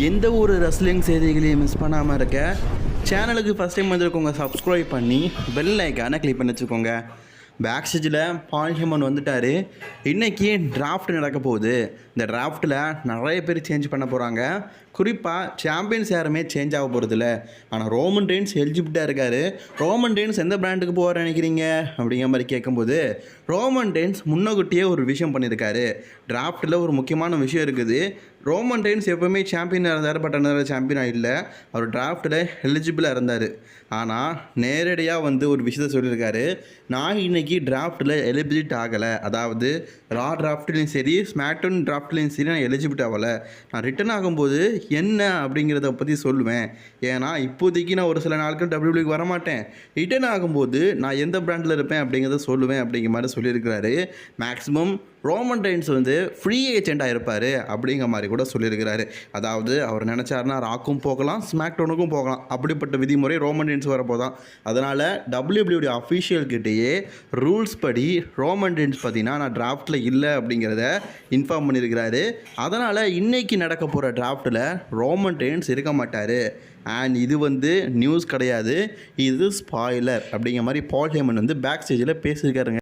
எந்த ஒரு ரெஸ்லிங் செய்திகளையும் மிஸ் பண்ணாமல் இருக்க சேனலுக்கு ஃபஸ்ட் டைம் வந்திருக்கோங்க சப்ஸ்கிரைப் பண்ணி பெல் ஐக்கானை கிளிக் பண்ணி வச்சுக்கோங்க. பேக் ஸ்டேஜில் பால் ஹேமன் வந்துட்டார். இன்றைக்கி டிராஃப்ட் நடக்க போகுது. இந்த டிராஃப்ட்டில் நிறைய பேர் சேஞ்ச் பண்ண போகிறாங்க. குறிப்பாக சாம்பியன்ஸ் யாருமே சேஞ்ச் ஆக போகிறதில்ல. ஆனால் ரோமன் ரெயின்ஸ் எலிஜிபிலிட்டாக இருக்கார். ரோமன் ரெயின்ஸ் எந்த பிராண்டுக்கு போவார் நினைக்கிறீங்க அப்படிங்கிற மாதிரி கேட்கும்போது, ரோமன் ரெயின்ஸ் முன்னக்கூட்டியே ஒரு விஷயம் பண்ணியிருக்காரு. டிராஃப்ட்டில் ஒரு முக்கியமான விஷயம் இருக்குது. ரோமன் ரெயின்ஸ் எப்போவுமே சாம்பியனாக இருந்தார், பட் அந்த சாம்பியனாக இல்லை. அவர் டிராஃப்ட்டில் எலிஜிபிளாக இருந்தார். ஆனால் நேரடியாக ஒரு விஷயத்த சொல்லியிருக்காரு. நான் இன்றைக்கி டிராஃப்ட்டில் எலிஜிபிலிட் ஆகலை, அதாவது ரா டிராஃப்ட்லேயும் சரி ஸ்மாக்டவுன் டிராஃப்ட்லேயும் சரி நான் எலிஜிபிலிட் ஆகலை. நான் ரிட்டர்ன் ஆகும்போது என்ன அப்படிங்கிறத பற்றி சொல்லுவேன். ஏன்னா இப்போதைக்கு நான் ஒரு சில நாட்கள் டபிள்யூபிள்யூக்கு வரமாட்டேன். ரிட்டர்ன் ஆகும்போது நான் எந்த பிராண்டில் இருப்பேன் அப்படிங்கிறத சொல்லுவேன் அப்படிங்கிற மாதிரி சொல்லியிருக்கிறாரு. மேக்ஸிமம் ரோமன் ரெயின்ஸ் ஃப்ரீ ஏஜெண்டாக இருப்பார் அப்படிங்கிற மாதிரி கூட சொல்லியிருக்கிறாரு. அதாவது அவர் நினச்சாருன்னா ராக்கும் போகலாம், ஸ்மாக்டவுனுக்கும் போகலாம். அப்படிப்பட்ட விதிமுறை ரோமன் ரெயின்ஸ் வரப்போதான். அதனால் டபிள்யூபிள்யூடி அஃபீஷியல் கிட்டேயே ரூல்ஸ் படி ரோமன் ரெயின்ஸ் பார்த்தீங்கன்னா நான் டிராஃப்ட்டில் இல்லை அப்படிங்கிறத இன்ஃபார்ம் பண்ணியிருக்கிறாரு. அதனால் இன்றைக்கி நடக்க போகிற டிராஃப்ட்டில் ரோமன் ரெயின்ஸ் இருக்க மாட்டார். அண்ட் இது நியூஸ் கிடையாது, இது ஸ்பாய்லர் அப்படிங்கிற மாதிரி பால் ஹேமன் பேக் ஸ்டேஜில் பேசியிருக்காருங்க.